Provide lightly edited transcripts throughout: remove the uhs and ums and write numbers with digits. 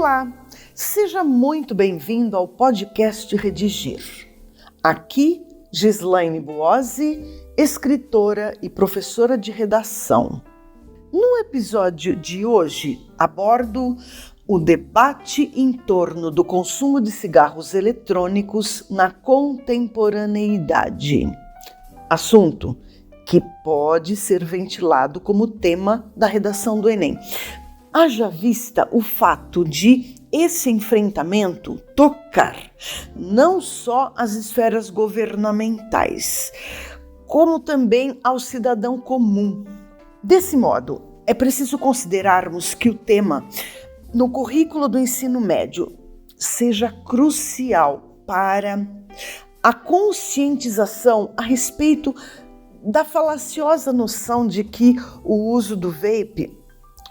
Olá, seja muito bem-vindo ao podcast Redigir. Aqui, Gislaine Buozzi, escritora e professora de redação. No episódio de hoje, abordo o debate em torno do consumo de cigarros eletrônicos na contemporaneidade. Assunto que pode ser ventilado como tema da redação do Enem. Haja vista o fato de esse enfrentamento tocar não só as esferas governamentais, como também ao cidadão comum. Desse modo, é preciso considerarmos que o tema, no currículo do ensino médio, seja crucial para a conscientização a respeito da falaciosa noção de que o uso do vape,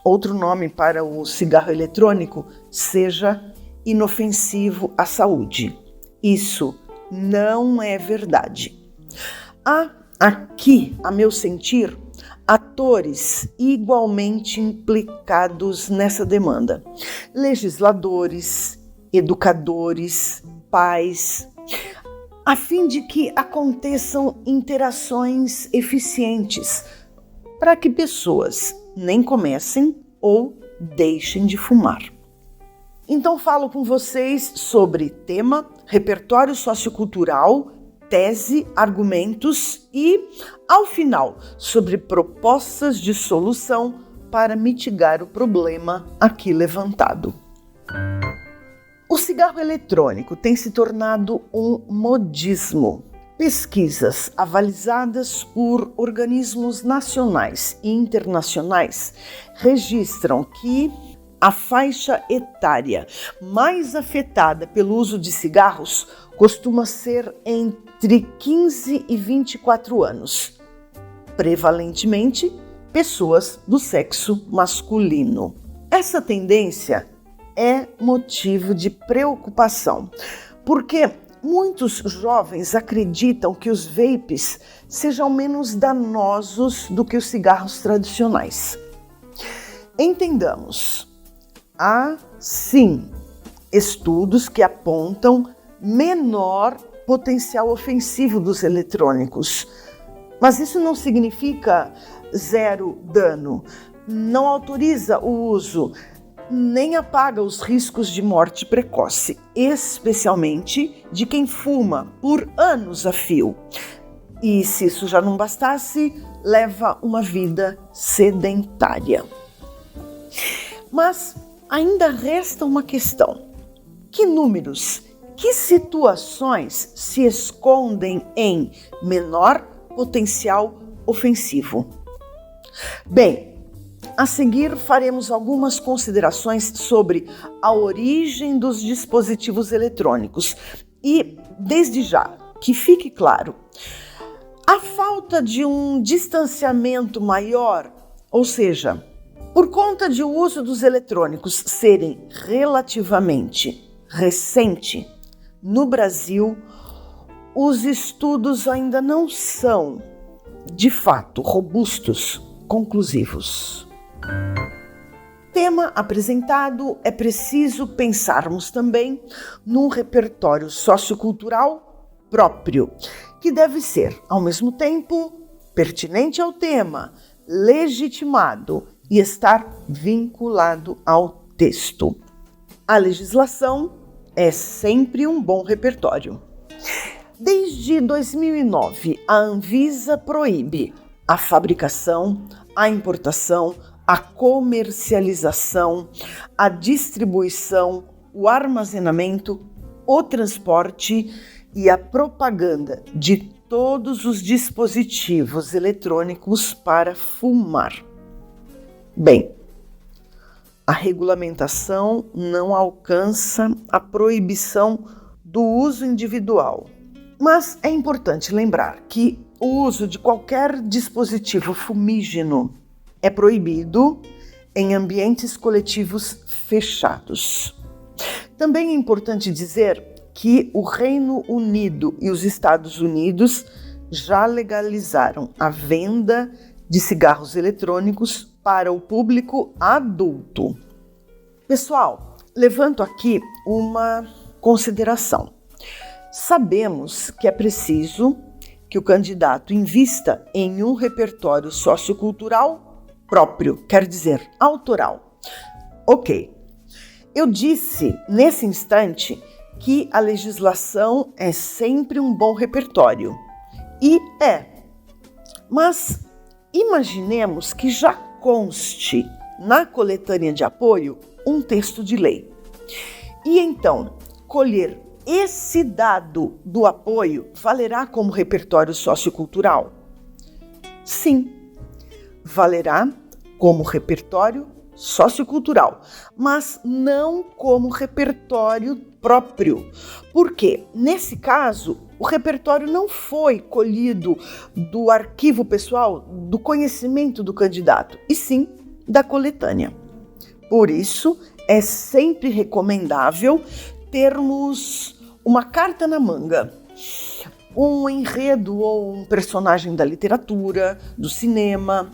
outro nome para o cigarro eletrônico, seja inofensivo à saúde. Isso não é verdade. Há aqui, a meu sentir, atores igualmente implicados nessa demanda: legisladores, educadores, pais, a fim de que aconteçam interações eficientes para que pessoas nem comecem ou deixem de fumar. Então falo com vocês sobre tema, repertório sociocultural, tese, argumentos e, ao final, sobre propostas de solução para mitigar o problema aqui levantado. O cigarro eletrônico tem se tornado um modismo. Pesquisas avalizadas por organismos nacionais e internacionais registram que a faixa etária mais afetada pelo uso de cigarros costuma ser entre 15 e 24 anos, prevalentemente pessoas do sexo masculino. Essa tendência é motivo de preocupação, porque muitos jovens acreditam que os vapes sejam menos danosos do que os cigarros tradicionais. Entendamos, há sim estudos que apontam menor potencial ofensivo dos eletrônicos, mas isso não significa zero dano, não autoriza o uso, nem apaga os riscos de morte precoce, especialmente de quem fuma por anos a fio. E se isso já não bastasse, leva uma vida sedentária. Mas ainda resta uma questão: que números, que situações se escondem em menor potencial ofensivo? Bem, a seguir faremos algumas considerações sobre a origem dos dispositivos eletrônicos e, desde já, que fique claro, a falta de um distanciamento maior, ou seja, por conta de o uso dos eletrônicos serem relativamente recente, no Brasil, os estudos ainda não são, de fato, robustos, conclusivos. Tema apresentado, é preciso pensarmos também num repertório sociocultural próprio, que deve ser, ao mesmo tempo, pertinente ao tema, legitimado e estar vinculado ao texto. A legislação é sempre um bom repertório. Desde 2009, a Anvisa proíbe a fabricação, a importação, a comercialização, a distribuição, o armazenamento, o transporte e a propaganda de todos os dispositivos eletrônicos para fumar. Bem, a regulamentação não alcança a proibição do uso individual, mas é importante lembrar que o uso de qualquer dispositivo fumígeno é proibido em ambientes coletivos fechados. Também é importante dizer que o Reino Unido e os Estados Unidos já legalizaram a venda de cigarros eletrônicos para o público adulto. Pessoal, levanto aqui uma consideração. Sabemos que é preciso que o candidato invista em um repertório sociocultural próprio, quer dizer, autoral. Ok. Eu disse nesse instante que a legislação é sempre um bom repertório. E é. Mas imaginemos que já conste na coletânea de apoio um texto de lei. E então, colher esse dado do apoio valerá como repertório sociocultural? Sim, valerá como repertório sociocultural, mas não como repertório próprio. Porque, nesse caso, o repertório não foi colhido do arquivo pessoal, do conhecimento do candidato, e sim da coletânea. Por isso, é sempre recomendável termos uma carta na manga, um enredo ou um personagem da literatura, do cinema,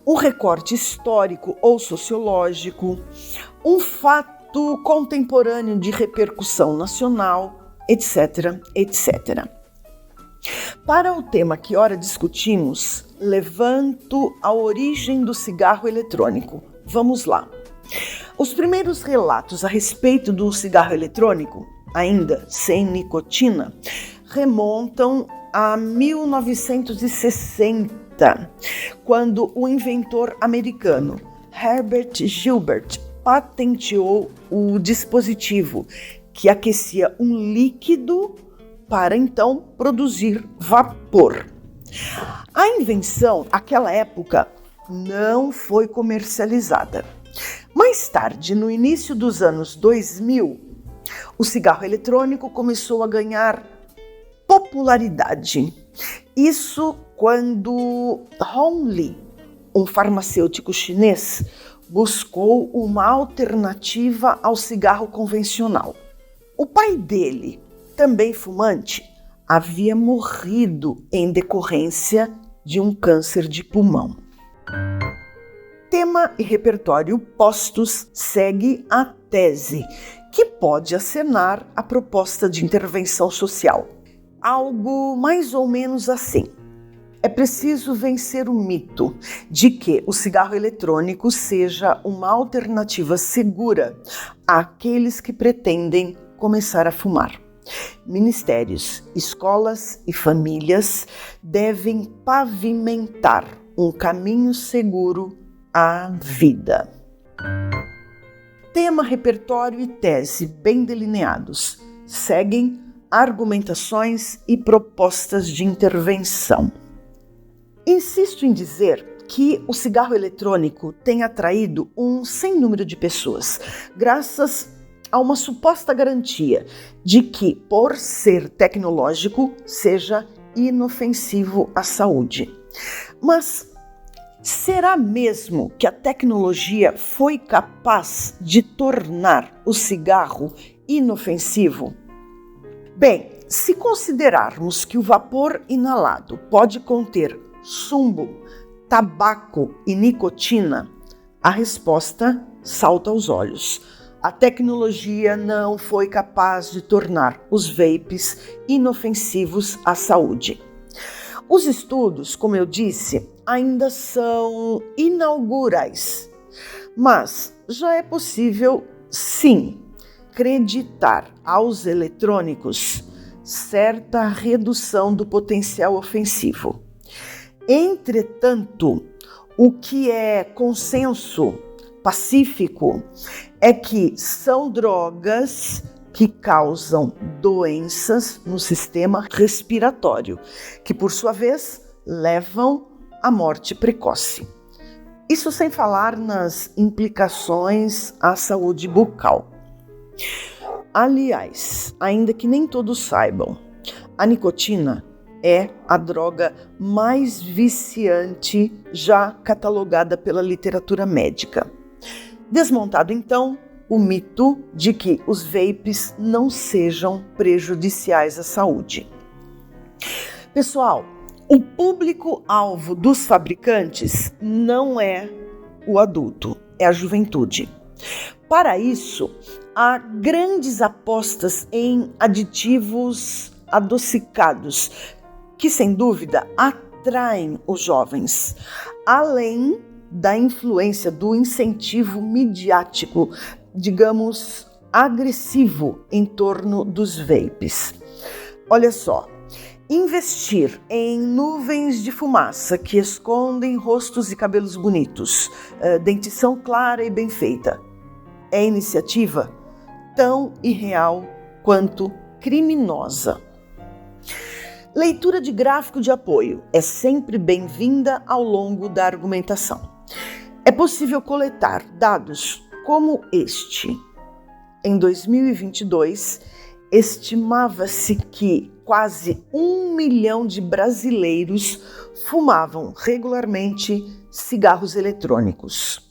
um recorte histórico ou sociológico, um fato contemporâneo de repercussão nacional, etc, etc. Para o tema que ora discutimos, levanto a origem do cigarro eletrônico. Vamos lá. Os primeiros relatos a respeito do cigarro eletrônico, ainda sem nicotina, remontam a 1960, quando o inventor americano Herbert Gilbert patenteou o dispositivo que aquecia um líquido para então produzir vapor. A invenção, naquela época, não foi comercializada. Mais tarde, no início dos anos 2000, o cigarro eletrônico começou a ganhar popularidade. Isso quando Hong Li, um farmacêutico chinês, buscou uma alternativa ao cigarro convencional. O pai dele, também fumante, havia morrido em decorrência de um câncer de pulmão. Tema e repertório postos, segue a tese, que pode acenar a proposta de intervenção social. Algo mais ou menos assim. É preciso vencer o mito de que o cigarro eletrônico seja uma alternativa segura àqueles que pretendem começar a fumar. Ministérios, escolas e famílias devem pavimentar um caminho seguro à vida. Tema, repertório e tese bem delineados. Seguem argumentações e propostas de intervenção. Insisto em dizer que o cigarro eletrônico tem atraído um sem número de pessoas, graças a uma suposta garantia de que, por ser tecnológico, seja inofensivo à saúde. Mas será mesmo que a tecnologia foi capaz de tornar o cigarro inofensivo? Bem, se considerarmos que o vapor inalado pode conter chumbo, tabaco e nicotina, a resposta salta aos olhos. A tecnologia não foi capaz de tornar os vapes inofensivos à saúde. Os estudos, como eu disse, ainda são inaugurais, mas já é possível, sim, acreditar aos eletrônicos certa redução do potencial ofensivo. Entretanto, o que é consenso pacífico é que são drogas que causam doenças no sistema respiratório, que por sua vez levam à morte precoce. Isso sem falar nas implicações à saúde bucal. Aliás, ainda que nem todos saibam, a nicotina é a droga mais viciante já catalogada pela literatura médica. Desmontado então o mito de que os vapes não sejam prejudiciais à saúde. Pessoal, o público-alvo dos fabricantes não é o adulto, é a juventude. Para isso, há grandes apostas em aditivos adocicados, que sem dúvida atraem os jovens, além da influência do incentivo midiático, digamos, agressivo em torno dos vapes. Olha só, investir em nuvens de fumaça que escondem rostos e cabelos bonitos, dentição clara e bem feita, é iniciativa tão irreal quanto criminosa. Leitura de gráfico de apoio é sempre bem-vinda ao longo da argumentação. É possível coletar dados como este. Em 2022, estimava-se que quase 1 milhão de brasileiros fumavam regularmente cigarros eletrônicos.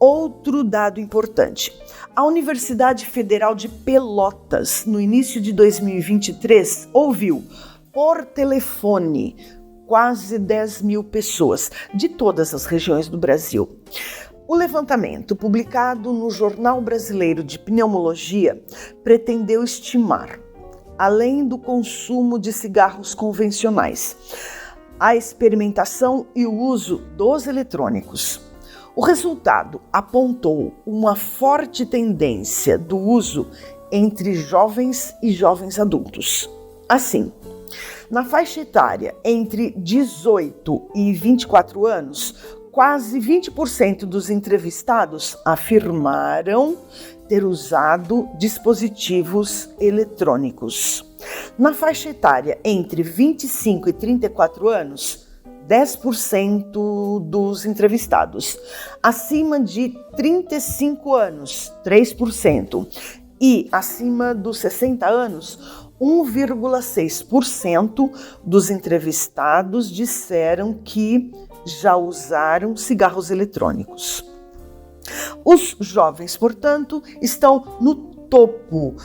Outro dado importante: a Universidade Federal de Pelotas, no início de 2023, ouviu por telefone quase 10 mil pessoas de todas as regiões do Brasil. O levantamento, publicado no Jornal Brasileiro de Pneumologia, pretendeu estimar, além do consumo de cigarros convencionais, a experimentação e o uso dos eletrônicos. O resultado apontou uma forte tendência do uso entre jovens e jovens adultos. Assim, na faixa etária entre 18 e 24 anos, quase 20% dos entrevistados afirmaram ter usado dispositivos eletrônicos. Na faixa etária entre 25 e 34 anos, 10% dos entrevistados. Acima de 35 anos, 3%. E acima dos 60 anos, 1,6% dos entrevistados disseram que já usaram cigarros eletrônicos. Os jovens, portanto, estão no topo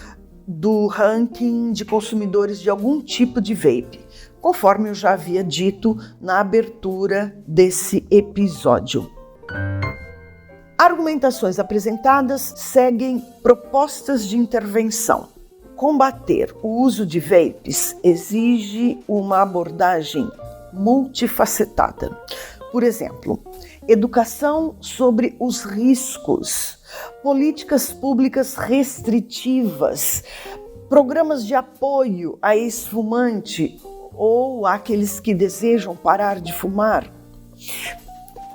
do ranking de consumidores de algum tipo de vape, conforme eu já havia dito na abertura desse episódio. Argumentações apresentadas seguem propostas de intervenção. Combater o uso de vapes exige uma abordagem multifacetada. Por exemplo, educação sobre os riscos, políticas públicas restritivas, programas de apoio a ex-fumante ou àqueles que desejam parar de fumar.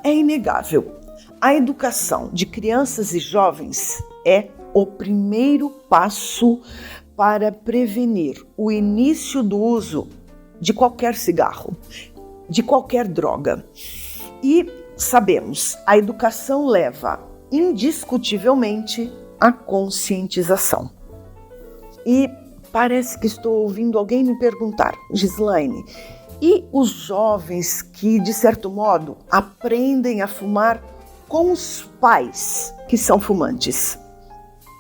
É inegável, a educação de crianças e jovens é o primeiro passo para prevenir o início do uso de qualquer cigarro, de qualquer droga. E sabemos, a educação leva indiscutivelmente à conscientização. E parece que estou ouvindo alguém me perguntar: Gislaine, e os jovens que, de certo modo, aprendem a fumar com os pais que são fumantes?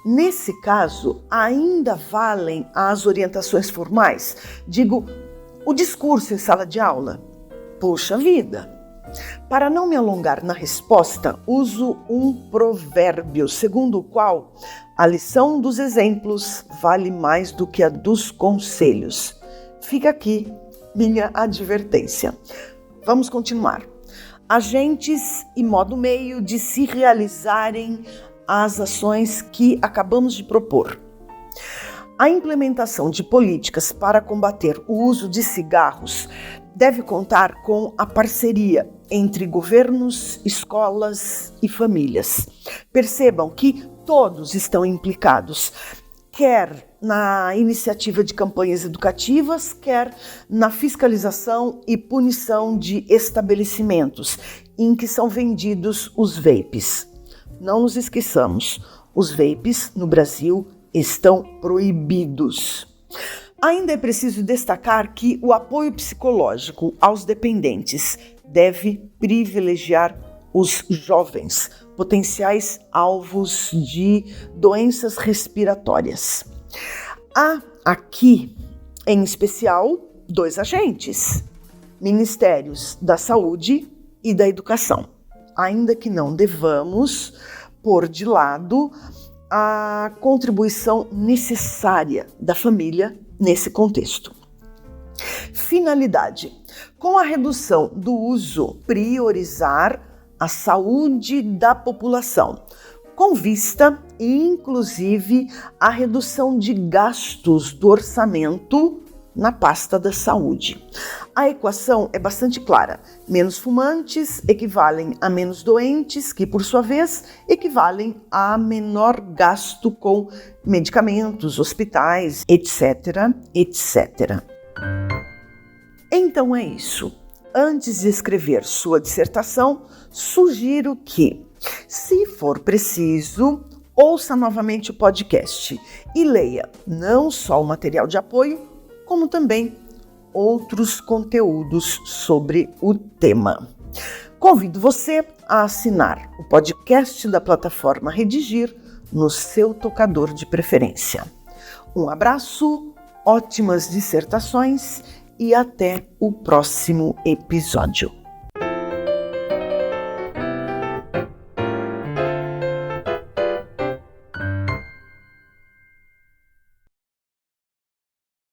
Nesse caso, ainda valem as orientações formais? Digo, o discurso em sala de aula? Poxa vida! Para não me alongar na resposta, uso um provérbio, segundo o qual a lição dos exemplos vale mais do que a dos conselhos. Fica aqui minha advertência. Vamos continuar. Agentes e modo meio de se realizarem as ações que acabamos de propor. A implementação de políticas para combater o uso de cigarros deve contar com a parceria entre governos, escolas e famílias. Percebam que todos estão implicados, quer na iniciativa de campanhas educativas, quer na fiscalização e punição de estabelecimentos em que são vendidos os vapes. Não nos esqueçamos, os vapes no Brasil estão proibidos. Ainda é preciso destacar que o apoio psicológico aos dependentes deve privilegiar os jovens, potenciais alvos de doenças respiratórias. Há aqui, em especial, 2 agentes: Ministérios da Saúde e da Educação. Ainda que não devamos pôr de lado a contribuição necessária da família nesse contexto. Finalidade: com a redução do uso, priorizar a saúde da população, com vista, inclusive, à redução de gastos do orçamento na pasta da saúde. A equação é bastante clara. Menos fumantes equivalem a menos doentes, que, por sua vez, equivalem a menor gasto com medicamentos, hospitais, etc, etc. Então é isso. Antes de escrever sua dissertação, sugiro que, se for preciso, ouça novamente o podcast e leia não só o material de apoio, como também outros conteúdos sobre o tema. Convido você a assinar o podcast da plataforma Redigir no seu tocador de preferência. Um abraço, ótimas dissertações e até o próximo episódio.